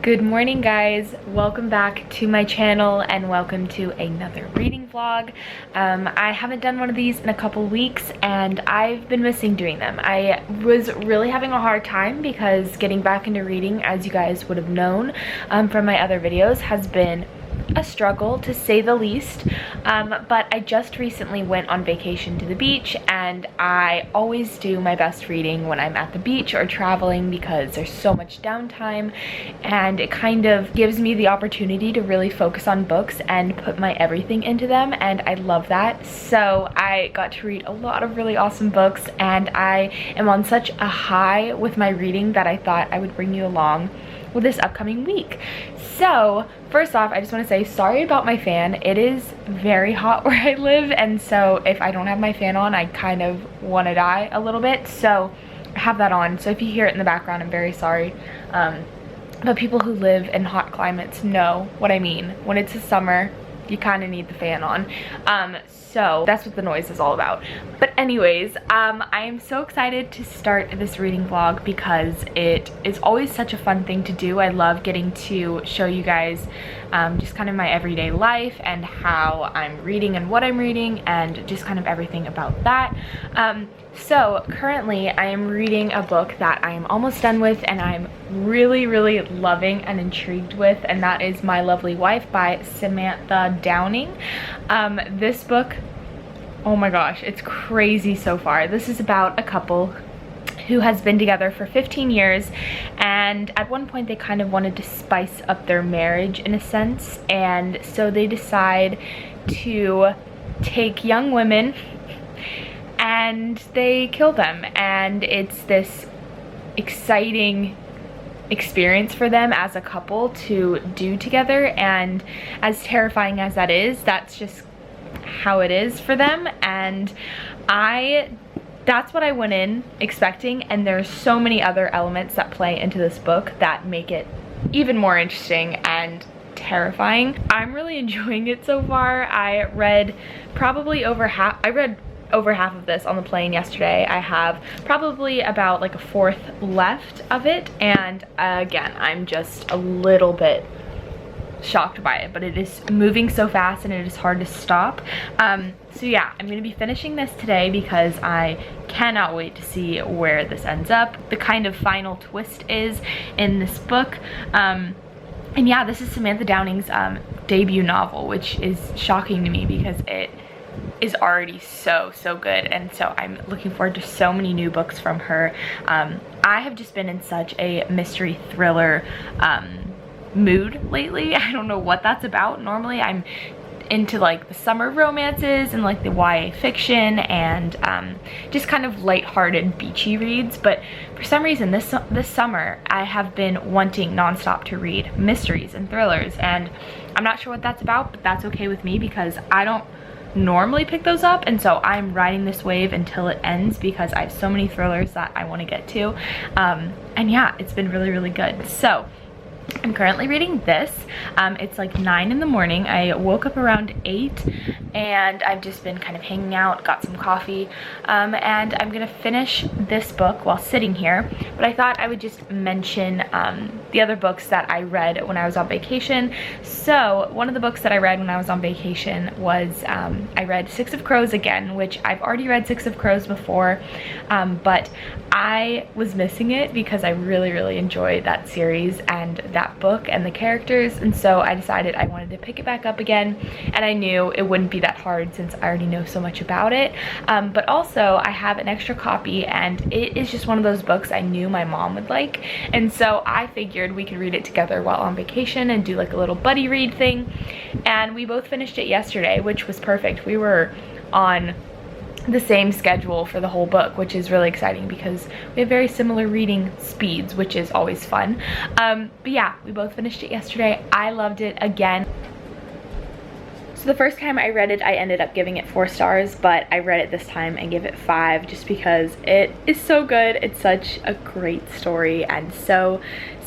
Good morning, guys. Welcome back to my channel and welcome to another reading vlog. I haven't done one of these in a couple weeks and I've been missing doing them. I was really having a hard time because getting back into reading, as you guys would have known from my other videos, has been a struggle to say the least. But I just recently went on vacation to the beach, and I always do my best reading when I'm at the beach or traveling because there's so much downtime and it kind of gives me the opportunity to really focus on books and put my everything into them, and I love that. So I got to read a lot of really awesome books and I am on such a high with my reading that I thought I would bring you along with this upcoming week. So first off, I just want to say sorry about my fan. It is very hot where I live, and so if I don't have my fan on, I kind of want to die a little bit. So I have that on, so if you hear it in the background, I'm very sorry. But people who live in hot climates know what I mean. When it's the summer, you kind of need the fan on. So that's what the noise is all about. But anyways, I am so excited to start this reading vlog because it is always such a fun thing to do. I love getting to show you guys just kind of my everyday life and how I'm reading and what I'm reading and just kind of everything about that. So currently I am reading a book that I am almost done with and I'm really loving and intrigued with, and that is My Lovely Wife by Samantha Downing. This book, oh my gosh, it's crazy so far. This is about a couple who has been together for 15 years, and at one point they kind of wanted to spice up their marriage in a sense, and so they decide to take young women and they kill them, and it's this exciting experience for them as a couple to do together, and as terrifying as that is, that's just how it is for them. And that's what I went in expecting, and there's so many other elements that play into this book that make it even more interesting and terrifying. I'm really enjoying it so far. I read over half of this on the plane yesterday. I have probably about like a fourth left of it, and again, I'm just a little bit shocked by it, but it is moving so fast and it is hard to stop. So yeah, I'm gonna be finishing this today because I cannot wait to see where this ends up, the kind of final twist is in this book. And yeah, this is Samantha Downing's debut novel, which is shocking to me because it is already so good, and so I'm looking forward to so many new books from her. I have just been in such a mystery thriller mood lately. I don't know what that's about. Normally I'm into like the summer romances and like the YA fiction and just kind of lighthearted beachy reads, but for some reason this summer I have been wanting nonstop to read mysteries and thrillers, and I'm not sure what that's about, but that's okay with me because I don't normally pick those up, and so I'm riding this wave until it ends because I have so many thrillers that I want to get to. And yeah, it's been really good. So I'm currently reading this. It's like 9 in the morning. I woke up around 8 and I've just been kind of hanging out, got some coffee, and I'm gonna finish this book while sitting here. But I thought I would just mention the other books that I read when I was on vacation. So one of the books that I read when I was on vacation was I read Six of Crows again, which I've already read Six of Crows before, but I was missing it because I really enjoyed that series and that book and the characters, and so I decided I wanted to pick it back up again, and I knew it wouldn't be that hard since I already know so much about it. But also I have an extra copy, and it is just one of those books I knew my mom would like, and so I figured we could read it together while on vacation and do like a little buddy read thing, and we both finished it yesterday, which was perfect. We were on the same schedule for the whole book, which is really exciting because we have very similar reading speeds, which is always fun. But yeah, we both finished it yesterday. I loved it again. So the first time I read it, I ended up giving it 4 stars, but I read it this time and give it 5 just because it is so good. It's such a great story and so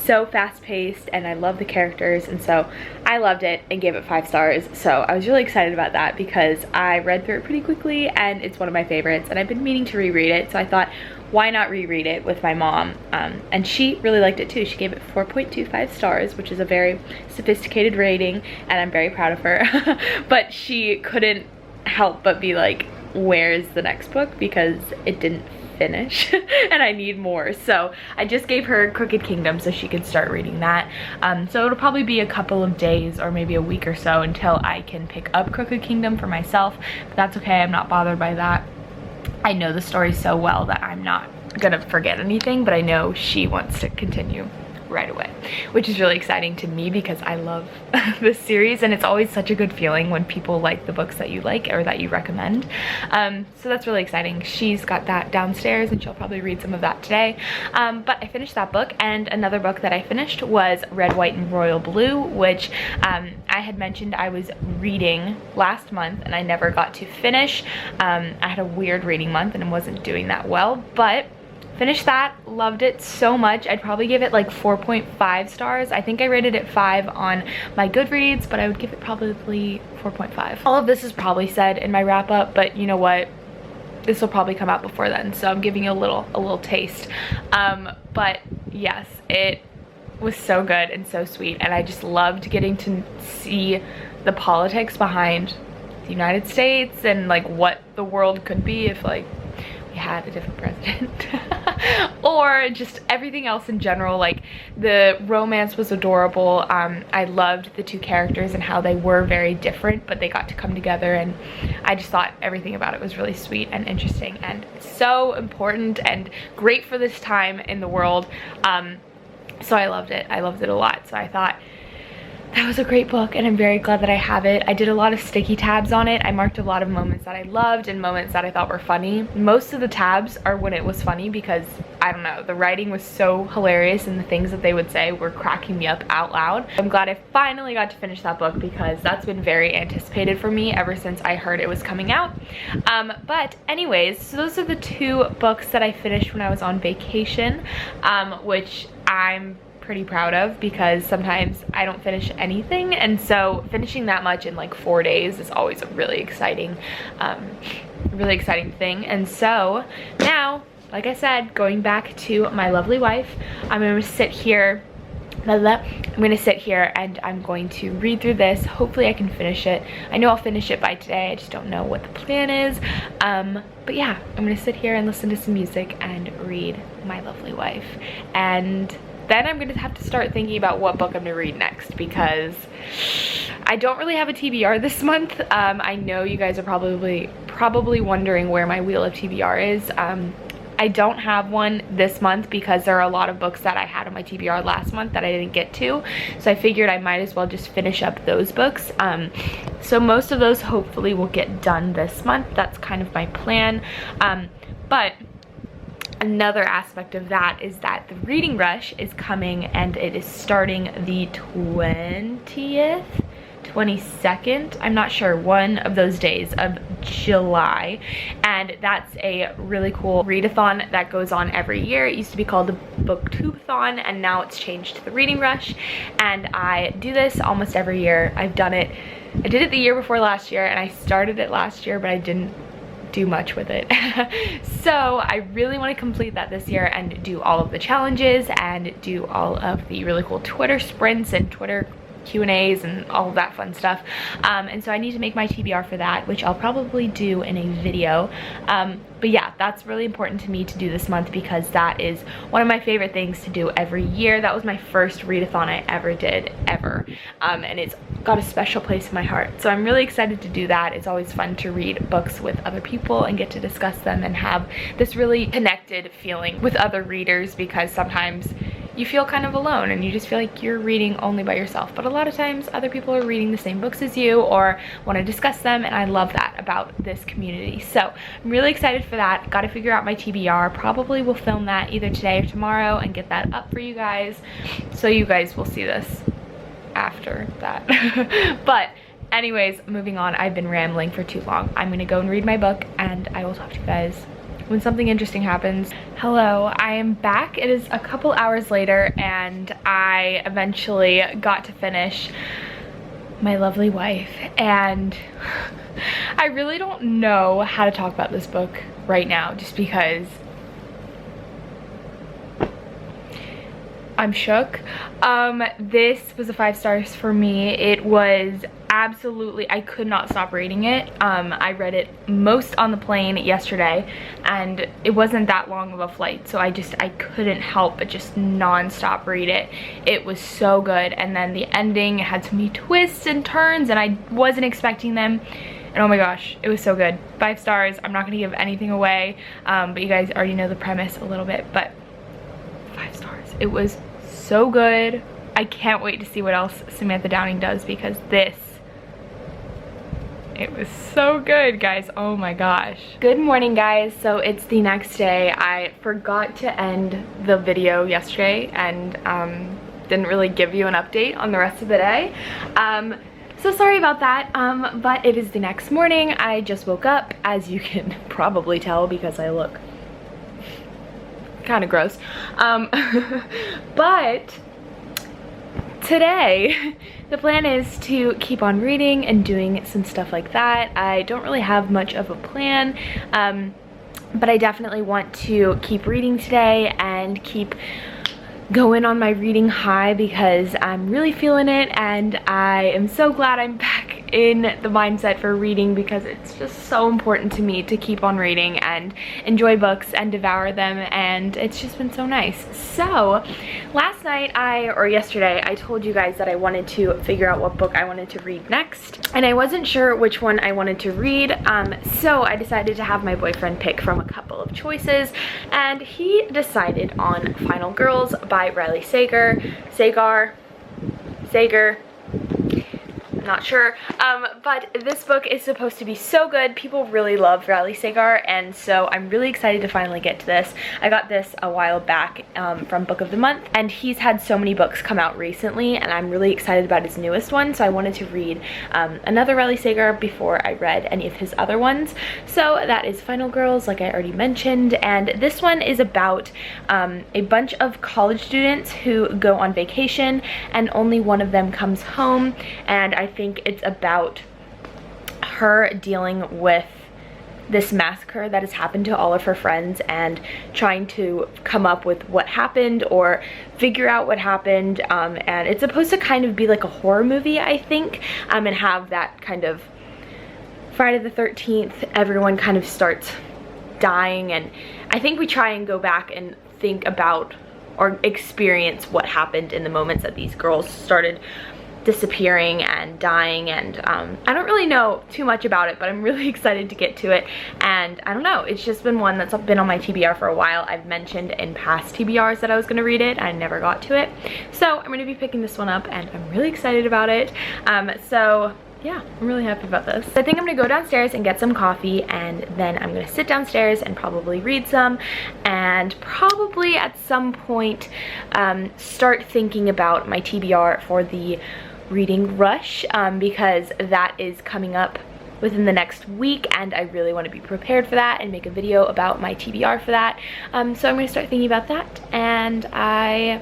fast-paced, and I love the characters, and so I loved it and gave it 5 stars. So I was really excited about that because I read through it pretty quickly and it's one of my favorites, and I've been meaning to reread it, so I thought, why not reread it with my mom? And she really liked it too. She gave it 4.25 stars, which is a very sophisticated rating, and I'm very proud of her. But she couldn't help but be like, where's the next book? Because it didn't finish and I need more. So I just gave her Crooked Kingdom so she could start reading that. So it'll probably be a couple of days or maybe a week or so until I can pick up Crooked Kingdom for myself, but that's okay. I'm not bothered by that. I know the story so well that I'm not gonna forget anything, but I know she wants to continue right away, which is really exciting to me because I love this series, and it's always such a good feeling when people like the books that you like or that you recommend. So that's really exciting. She's got that downstairs and she'll probably read some of that today. But I finished that book, and another book that I finished was Red, White, and Royal Blue, which I had mentioned I was reading last month and I never got to finish. I had a weird reading month and wasn't doing that well, but finished that, loved it so much. I'd probably give it like 4.5 stars. I think I rated it 5 on my Goodreads, but I would give it probably 4.5. All of this is probably said in my wrap up, but you know what? This will probably come out before then, so I'm giving you a little taste. But yes, it was so good and so sweet, and I just loved getting to see the politics behind the United States and like what the world could be if like we had a different president. Or just everything else in general. Like the romance was adorable. I loved the two characters and how they were very different, but they got to come together, and I just thought everything about it was really sweet and interesting and so important and great for this time in the world. So I loved it. I loved it a lot. So I thought that was a great book, and I'm very glad that I have it. I did a lot of sticky tabs on it. I marked a lot of moments that I loved and moments that I thought were funny. Most of the tabs are when it was funny because, I don't know, the writing was so hilarious and the things that they would say were cracking me up out loud. I'm glad I finally got to finish that book because that's been very anticipated for me ever since I heard it was coming out. But anyways, so those are the two books that I finished when I was on vacation, which I'm pretty proud of because sometimes I don't finish anything, and so finishing that much in like 4 days is always a really exciting thing. And so now, like I said, going back to my lovely wife, I'm gonna sit here and I'm going to read through this. Hopefully I can finish it. I know I'll finish it by today, I just don't know what the plan is. But yeah, I'm gonna sit here and listen to some music and read my lovely wife, and then I'm gonna have to start thinking about what book I'm gonna read next because I don't really have a TBR this month. I know you guys are probably wondering where my wheel of TBR is. I don't have one this month because there are a lot of books that I had on my TBR last month that I didn't get to. So I figured I might as well just finish up those books. So most of those hopefully will get done this month. That's kind of my plan. But another aspect of that is that the reading rush is coming, and it is starting the 20th, 22nd, I'm not sure, one of those days of July, and that's a really cool readathon that goes on every year. It used to be called the Booktubeathon, and now it's changed to the Reading Rush, and I do this almost every year. I did it the year before last year, and I started it last year, but I didn't do much with it. So I really want to complete that this year and do all of the challenges and do all of the really cool Twitter sprints and Twitter Q&As and all of that fun stuff. And so I need to make my TBR for that, which I'll probably do in a video. But yeah, that's really important to me to do this month because that is one of my favorite things to do every year. That was my first readathon I ever did, ever. And it's got a special place in my heart. So I'm really excited to do that. It's always fun to read books with other people and get to discuss them and have this really connected feeling with other readers, because sometimes you feel kind of alone and you just feel like you're reading only by yourself, but a lot of times other people are reading the same books as you or want to discuss them, and I love that about this community. So I'm really excited for that. Got to figure out my TBR. Probably will film that either today or tomorrow and get that up for you guys, so you guys will see this after that. But anyways, moving on. I've been rambling for too long. I'm gonna go and read my book, and I will talk to you guys when something interesting happens. Hello, I am back. It is a couple hours later, and I eventually got to finish my lovely wife, and I really don't know how to talk about this book right now, just because I'm shook. This was a 5 stars for me. It was absolutely, I could not stop reading it. I read it most on the plane yesterday, and it wasn't that long of a flight, so I couldn't help but just non-stop read it. It was so good, and then the ending had so many twists and turns, and I wasn't expecting them. And oh my gosh, it was so good. 5 stars. I'm not gonna give anything away, but you guys already know the premise a little bit, but 5 stars. It was so good. I can't wait to see what else Samantha Downing does, because it was so good, guys. Oh my gosh. Good morning, guys. So it's the next day. I forgot to end the video yesterday and didn't really give you an update on the rest of the day. So sorry about that, but it is the next morning. I just woke up, as you can probably tell because I look kind of gross. But today, the plan is to keep on reading and doing some stuff like that. I don't really have much of a plan, but I definitely want to keep reading today and keep going on my reading high, because I'm really feeling it, and I am so glad I'm back in the mindset for reading, because it's just so important to me to keep on reading and enjoy books and devour them, and it's just been so nice. So last night or yesterday I told you guys that I wanted to figure out what book I wanted to read next, and I wasn't sure which one I wanted to read, so I decided to have my boyfriend pick from a couple of choices, and he decided on Final Girls by Riley Sager, not sure, but this book is supposed to be so good. People really love Riley Sager, and so I'm really excited to finally get to this. I got this a while back from Book of the Month, and he's had so many books come out recently, and I'm really excited about his newest one, so I wanted to read another Riley Sager before I read any of his other ones. So that is Final Girls, like I already mentioned, and this one is about a bunch of college students who go on vacation, and only one of them comes home, and I think it's about her dealing with this massacre that has happened to all of her friends and trying to come up with what happened or figure out what happened, and it's supposed to kind of be like a horror movie, I think, and have that kind of Friday the 13th, everyone kind of starts dying, and I think we try and go back and think about or experience what happened in the moments that these girls started disappearing and dying, and I don't really know too much about it, but I'm really excited to get to it. And I don't know, it's just been one that's been on my TBR for a while. I've mentioned in past TBRs that I was going to read it. I never got to it, so I'm going to be picking this one up, and I'm really excited about it. So yeah, I'm really happy about this. I think I'm gonna go downstairs and get some coffee, and then I'm gonna sit downstairs and probably read some, and probably at some point start thinking about my TBR for the reading rush, because that is coming up within the next week, and I really want to be prepared for that and make a video about my TBR for that. So I'm going to start thinking about that, and I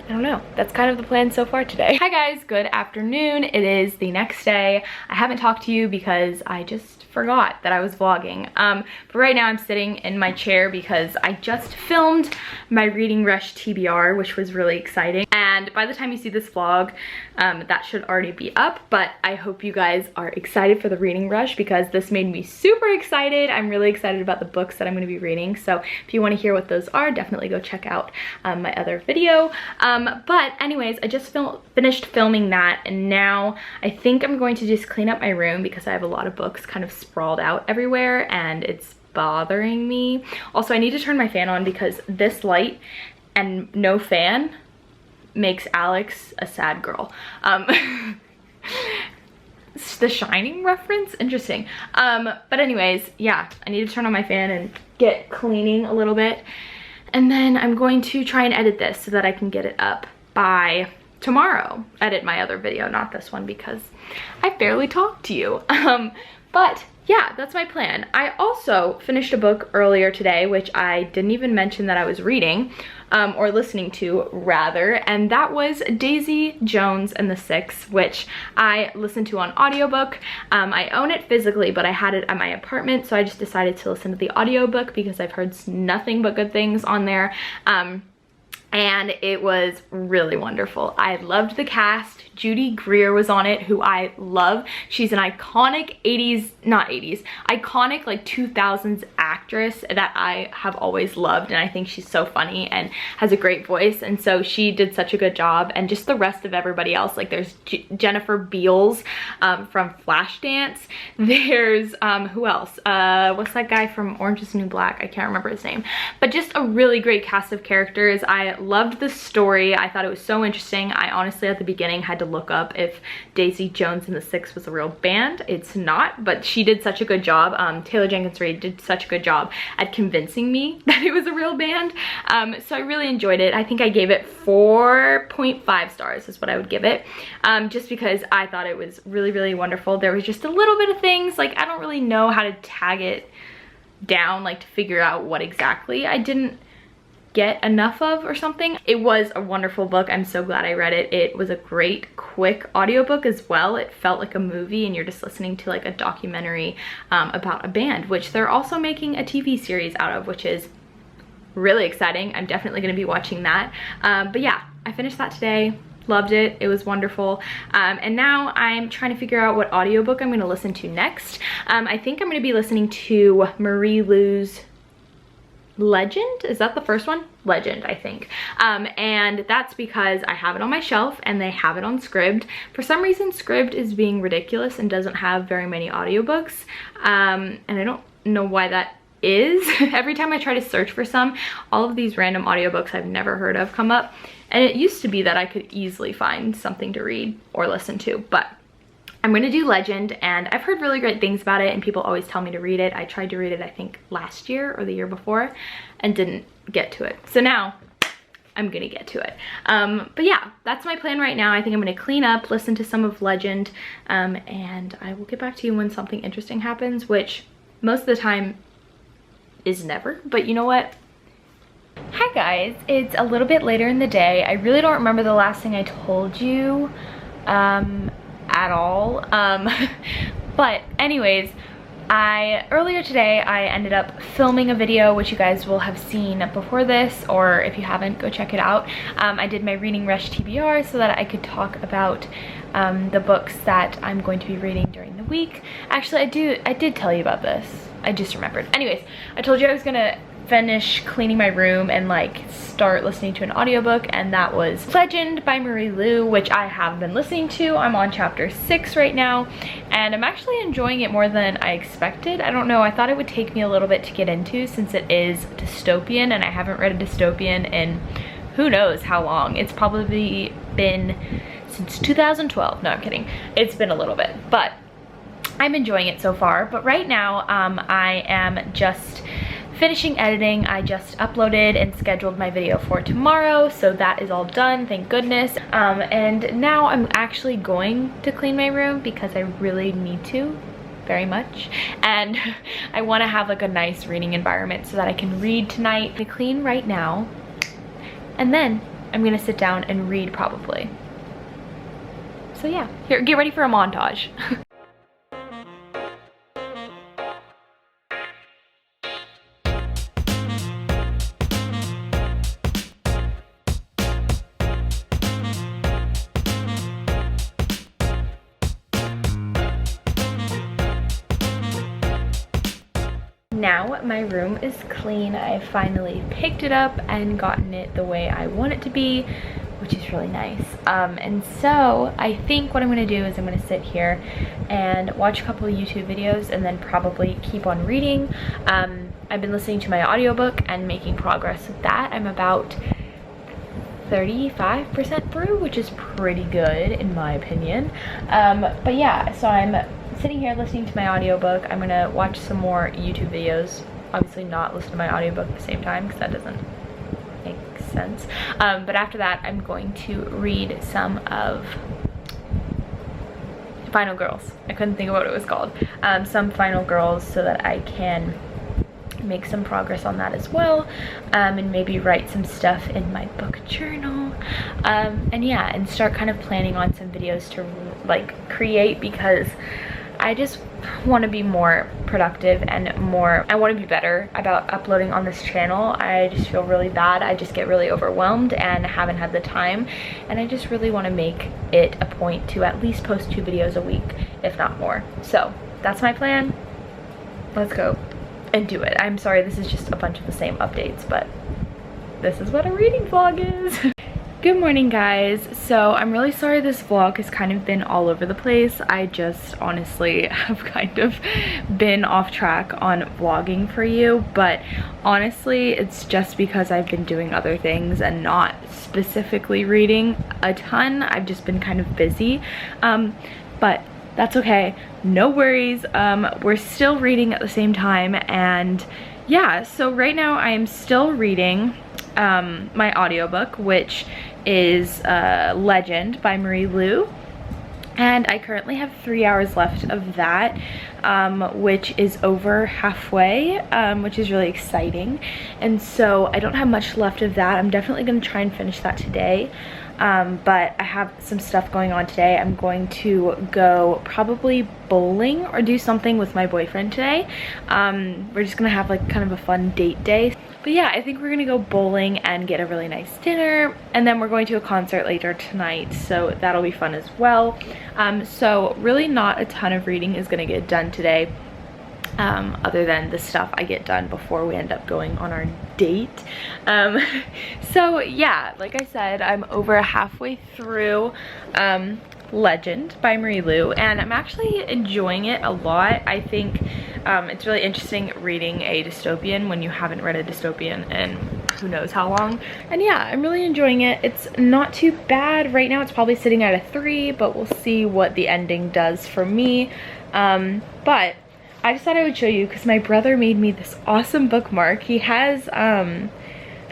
don't know, that's kind of the plan so far today. Hi guys, good afternoon. It is the next day. I haven't talked to you because I just forgot that I was vlogging. But right now I'm sitting in my chair because I just filmed my Reading Rush TBR, which was really exciting. And by the time you see this vlog, that should already be up, but I hope you guys are excited for the Reading Rush, because this made me super excited. I'm really excited about the books that I'm gonna be reading. So if you wanna hear what those are, definitely go check out my other video. But anyways, I just finished filming that, and now I think I'm going to just clean up my room because I have a lot of books kind of sprawled out everywhere, and it's bothering me. Also, I need to turn my fan on because this light and no fan makes Alex a sad girl. The Shining reference? Interesting. But anyways, yeah, I need to turn on my fan and get cleaning a little bit. And then I'm going to try and edit this so that I can get it up by tomorrow. Edit my other video, not this one, because I barely talked to you. But yeah, that's my plan. I also finished a book earlier today, which I didn't even mention that I was reading, or listening to rather, and that was Daisy Jones and the Six, which I listened to on audiobook. I own it physically, but I had it at my apartment, so I just decided to listen to the audiobook because I've heard nothing but good things on there. and it was really wonderful. I loved the cast. Judy Greer was on it, who I love. She's an iconic iconic like 2000s actress that I have always loved, and I think she's so funny and has a great voice, and so she did such a good job. And just the rest of everybody else, like there's Jennifer Beals from Flashdance. There's who else? What's that guy from Orange is the New Black? I can't remember his name, but just a really great cast of characters. I loved the story. I thought it was so interesting. I honestly at the beginning had to look up if Daisy Jones and the Six was a real band. It's not, but she did such a good job. Taylor Jenkins Reid did such a good job at convincing me that it was a real band. So I really enjoyed it. I think I gave it 4.5 stars is what I would give it, just because I thought it was really, really wonderful. There was just a little bit of things, like I don't really know how to tag it down, like to figure out what exactly I didn't get enough of or something. It was a wonderful book. I'm so glad I read it. It was a great quick audiobook as well. It felt like a movie and you're just listening to like a documentary about a band, which they're also making a TV series out of, which is really exciting. I'm definitely going to be watching that. But yeah, I finished that today. Loved it. It was wonderful. And now I'm trying to figure out what audiobook I'm going to listen to next. I think I'm going to be listening to Marie Lu's Legend. Is that the first one? Legend, I think. And that's because I have it on my shelf and they have it on Scribd. For some reason, Scribd is being ridiculous and doesn't have very many audiobooks. And I don't know why that is. Every time I try to search for some, all of these random audiobooks I've never heard of come up. And it used to be that I could easily find something to read or listen to, but I'm gonna do Legend, and I've heard really great things about it and people always tell me to read it. I tried to read it I think last year or the year before and didn't get to it. So now I'm gonna get to it. But yeah, that's my plan right now. I think I'm gonna clean up, listen to some of Legend, and I will get back to you when something interesting happens, which most of the time is never, but you know what? Hi guys, it's a little bit later in the day. I really don't remember the last thing I told you at all. But anyways, earlier today I ended up filming a video which you guys will have seen before this, or if you haven't, go check it out. I did my reading rush TBR so that I could talk about the books that I'm going to be reading during the week. Actually, I did tell you about this. I just remembered. Anyways, I told you I was gonna finish cleaning my room and like start listening to an audiobook, and that was Legend by Marie Lu, which I have been listening to. I'm on chapter 6 right now and I'm actually enjoying it more than I expected. I don't know, I thought it would take me a little bit to get into since it is dystopian and I haven't read a dystopian in who knows how long. It's probably been since 2012. No, I'm kidding. It's been a little bit, but I'm enjoying it so far. But right now I am just finishing editing. I just uploaded and scheduled my video for tomorrow, so that is all done, thank goodness. And now I'm actually going to clean my room because I really need to very much, and I want to have like a nice reading environment so that I can read tonight. I clean right now and then I'm gonna sit down and read probably. So yeah, here, get ready for a montage. Now my room is clean. I finally picked it up and gotten it the way I want it to be, which is really nice. And so I think what I'm gonna do is I'm gonna sit here and watch a couple of YouTube videos and then probably keep on reading. I've been listening to my audiobook and making progress with that. I'm about 35% through, which is pretty good in my opinion. But yeah, so I'm sitting here listening to my audiobook. I'm gonna watch some more YouTube videos. Obviously not listen to my audiobook at the same time because that doesn't make sense. But after that, I'm going to read some of Final Girls. I couldn't think of what it was called. Some Final Girls, so that I can make some progress on that as well, and maybe write some stuff in my book journal, and yeah, and start kind of planning on some videos to like create, because I just want to be more productive and I want to be better about uploading on this channel. I just feel really bad. I just get really overwhelmed and haven't had the time, and I just really want to make it a point to at least post 2 videos a week, if not more. So that's my plan. Let's go and do it. I'm sorry, this is just a bunch of the same updates, but this is what a reading vlog is. Good morning, guys. So I'm really sorry this vlog has kind of been all over the place. I just honestly have kind of been off track on vlogging for you, but honestly it's just because I've been doing other things and not specifically reading a ton. I've just been kind of busy, but that's okay, no worries. We're still reading at the same time, and yeah, so right now I am still reading my audiobook, which is Legend by Marie Lu, and I currently have 3 hours left of that, which is over halfway, which is really exciting. And so I don't have much left of that. I'm definitely going to try and finish that today, but I have some stuff going on today. I'm going to go probably bowling or do something with my boyfriend today. We're just gonna have like kind of a fun date day. But yeah, I think we're gonna go bowling and get a really nice dinner, and then we're going to a concert later tonight, so that'll be fun as well. So really not a ton of reading is gonna get done today, other than the stuff I get done before we end up going on our date. So yeah, like I said, I'm over halfway through Legend by Marie Lu, and I'm actually enjoying it a lot. I think it's really interesting reading a dystopian when you haven't read a dystopian in who knows how long. And yeah, I'm really enjoying it. It's not too bad. Right now it's probably sitting at a 3, but we'll see what the ending does for me. But I just thought I would show you because my brother made me this awesome bookmark. He has I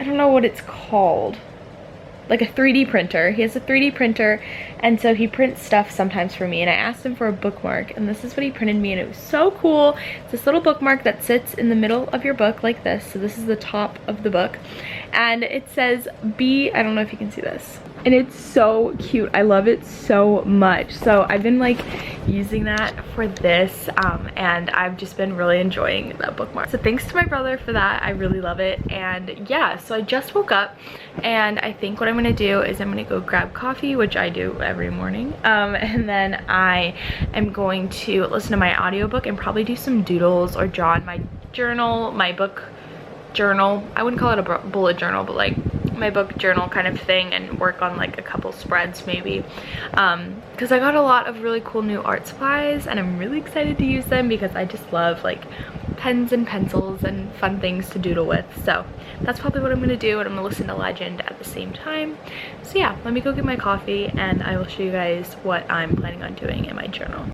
don't know what it's called, like a 3D printer. He has a 3D printer, and so he prints stuff sometimes for me, and I asked him for a bookmark, and this is what he printed me, and it was so cool. It's this little bookmark that sits in the middle of your book like this. So this is the top of the book, and it says I don't know if you can see this, and it's so cute. I love it so much. So I've been like using that for this, and I've just been really enjoying that bookmark. So thanks to my brother for that. I really love it. And yeah, so I just woke up, and I think what I'm gonna do is I'm gonna go grab coffee, which I do every morning, and then I am going to listen to my audiobook and probably do some doodles or draw in my journal, my book journal. I wouldn't call it a bullet journal, but like my book journal kind of thing, and work on like a couple spreads maybe, because I got a lot of really cool new art supplies, and I'm really excited to use them because I just love like pens and pencils and fun things to doodle with. So that's probably what I'm gonna do, and I'm gonna listen to Legend at the same time. So yeah, let me go get my coffee, and I will show you guys what I'm planning on doing in my journal.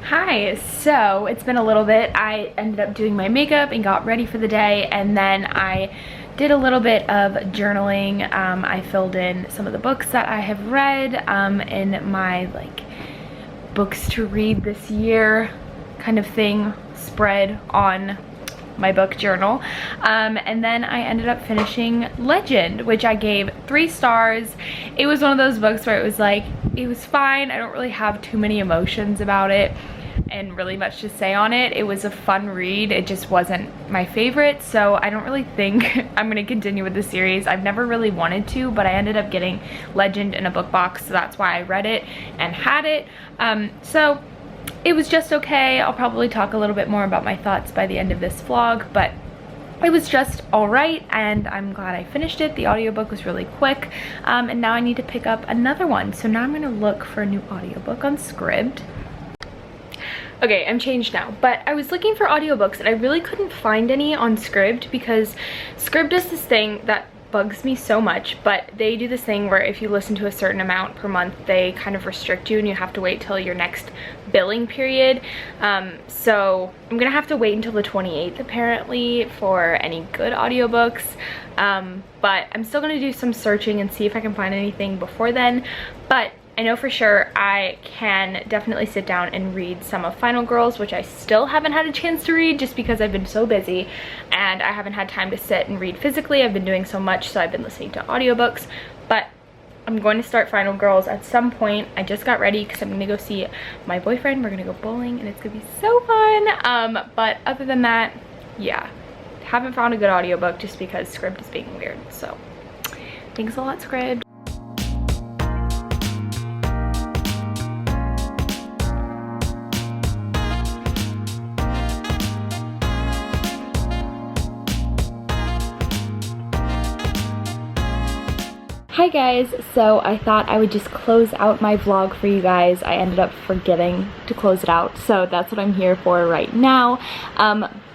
Hi, so it's been a little bit. I ended up doing my makeup and got ready for the day, and then I did a little bit of journaling. I filled in some of the books that I have read in my like books to read this year kind of thing spread on my book journal, and then I ended up finishing Legend, which I gave 3 stars. It was one of those books where it was like, it was fine. I don't really have too many emotions about it and really much to say on it. It was a fun read. It just wasn't my favorite, so I don't really think I'm gonna continue with the series. I've never really wanted to, but I ended up getting Legend in a book box, so that's why I read it and had it. So it was just okay. I'll probably talk a little bit more about my thoughts by the end of this vlog, but it was just alright, and I'm glad I finished it. The audiobook was really quick, and now I need to pick up another one. So now I'm gonna look for a new audiobook on Scribd. Okay, I'm changed now, but I was looking for audiobooks and I really couldn't find any on Scribd because Scribd does this thing that bugs me so much, but they do this thing where if you listen to a certain amount per month, they kind of restrict you and you have to wait till your next billing period. So I'm gonna have to wait until the 28th apparently for any good audiobooks, but I'm still gonna do some searching and see if I can find anything before then. But I know for sure I can definitely sit down and read some of Final Girls, which I still haven't had a chance to read just because I've been so busy and I haven't had time to sit and read physically. I've been doing so much, so I've been listening to audiobooks. But I'm going to start Final Girls at some point. I just got ready because I'm gonna go see my boyfriend. We're gonna go bowling and it's gonna be so fun. But other than that, yeah, haven't found a good audiobook just because Scribd is being weird. So thanks a lot, Scribd. Hi guys, so I thought I would just close out my vlog for you guys. I ended up forgetting to close it out, so that's what I'm here for right now.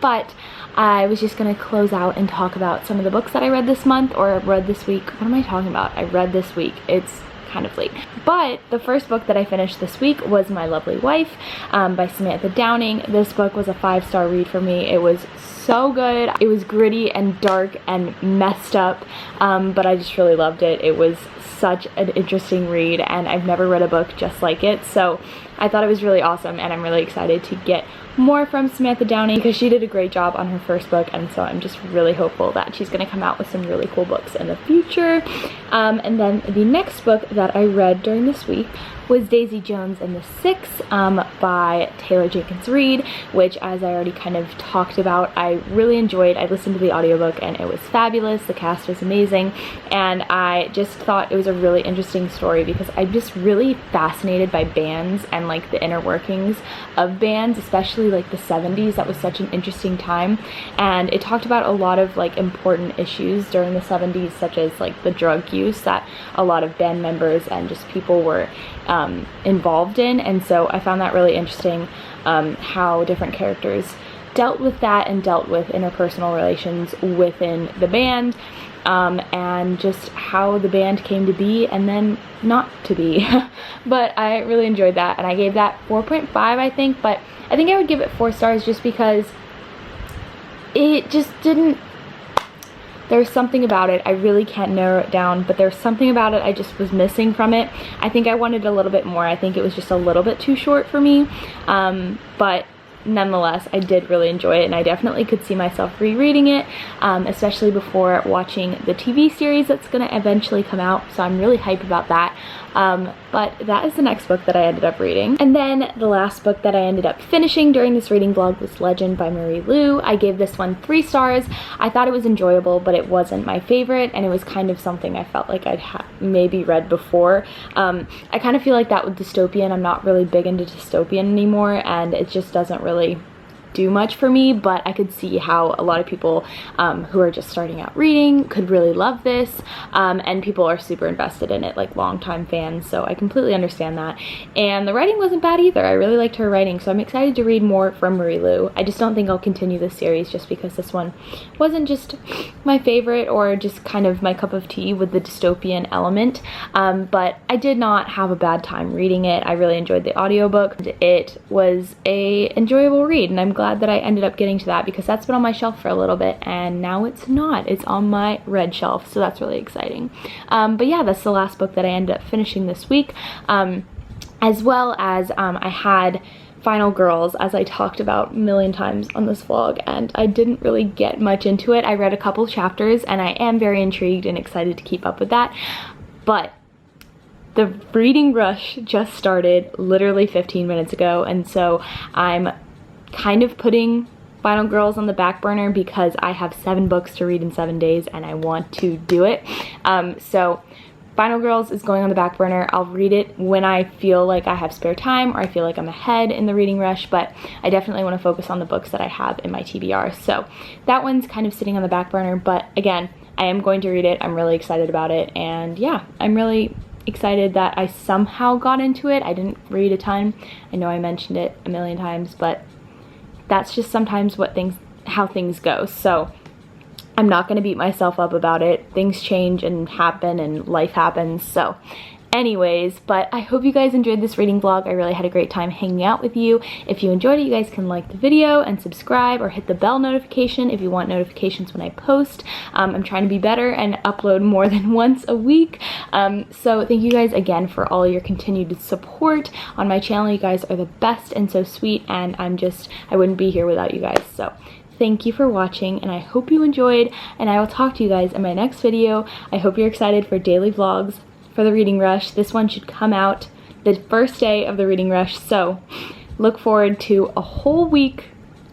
But I was just gonna close out and talk about some of the books that I read this month, or read this week. What am I talking about? I read this week. It's kind of late. But the first book that I finished this week was My Lovely Wife by Samantha Downing. This book was a 5-star read for me. It was so good. It was gritty and dark and messed up, but I just really loved it. It was such an interesting read and I've never read a book just like it, so I thought it was really awesome and I'm really excited to get more from Samantha Downing because she did a great job on her first book, and so I'm just really hopeful that she's going to come out with some really cool books in the future. And then the next book that I read during this week was Daisy Jones and the Six by Taylor Jenkins Reid, which, as I already kind of talked about, I really enjoyed. I listened to the audiobook and it was fabulous. The cast was amazing, and I just thought it was a really interesting story because I'm just really fascinated by bands and like the inner workings of bands, especially like the 70s. That was such an interesting time, and it talked about a lot of like important issues during the 70s, such as like the drug use that a lot of band members and just people were involved in. And so I found that really interesting, how different characters dealt with that and dealt with interpersonal relations within the band, and just how the band came to be and then not to be. But I really enjoyed that, and I gave that 4.5 I think, but I think I would give it 4 stars just because it just didn't, there's something about it, I really can't narrow it down, but there's something about it I just was missing from it. I think I wanted a little bit more. I think it was just a little bit too short for me, but nonetheless, I did really enjoy it, and I definitely could see myself rereading it, especially before watching the TV series that's going to eventually come out, so I'm really hyped about that. But that is the next book that I ended up reading. And then the last book that I ended up finishing during this reading vlog was Legend by Marie Lu. I gave this one 3 stars. I thought it was enjoyable, but it wasn't my favorite, and it was kind of something I felt like I'd maybe read before. I kind of feel like that with dystopian. I'm not really big into dystopian anymore, and it just doesn't really do much for me, but I could see how a lot of people who are just starting out reading could really love this, and people are super invested in it, like longtime fans, so I completely understand that. And the writing wasn't bad either. I really liked her writing, so I'm excited to read more from Marie Lu. I just don't think I'll continue this series just because this one wasn't just my favorite or just kind of my cup of tea with the dystopian element, but I did not have a bad time reading it. I really enjoyed the audiobook. It was a enjoyable read, and I'm glad that I ended up getting to that because that's been on my shelf for a little bit and now it's not. It's on my red shelf, so that's really exciting. But yeah, that's the last book that I ended up finishing this week, as well as I had Final Girls, as I talked about a million times on this vlog, and I didn't really get much into it. I read a couple chapters and I am very intrigued and excited to keep up with that, but the reading rush just started literally 15 minutes ago, and so I'm kind of putting Final Girls on the back burner because I have 7 books to read in 7 days and I want to do it. So Final Girls is going on the back burner. I'll read it when I feel like I have spare time or I feel like I'm ahead in the reading rush, but I definitely want to focus on the books that I have in my TBR. So that one's kind of sitting on the back burner, but again, I am going to read it. I'm really excited about it, and yeah, I'm really excited that I somehow got into it. I didn't read a ton. I know I mentioned it a million times, but that's just sometimes how things go. So I'm not going to beat myself up about it. Things change and happen and life happens. So anyways, but I hope you guys enjoyed this reading vlog. I really had a great time hanging out with you. If you enjoyed it, you guys can like the video and subscribe or hit the bell notification if you want notifications when I post. I'm trying to be better and upload more than once a week. So thank you guys again for all your continued support on my channel. You guys are the best and so sweet, and I wouldn't be here without you guys. So thank you for watching, and I hope you enjoyed, and I will talk to you guys in my next video. I hope you're excited for daily vlogs for the reading rush. This one should come out the first day of the reading rush, so look forward to a whole week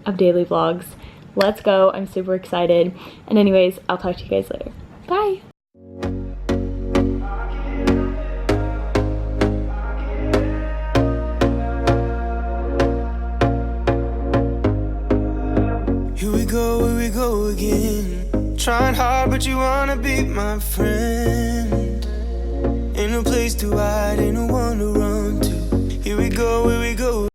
of daily vlogs. Let's go. I'm super excited. And anyways, I'll talk to you guys later. Bye. Here we go again. Trying hard, but you wanna be my friend. Ain't no place to hide, ain't no one to run to. Here we go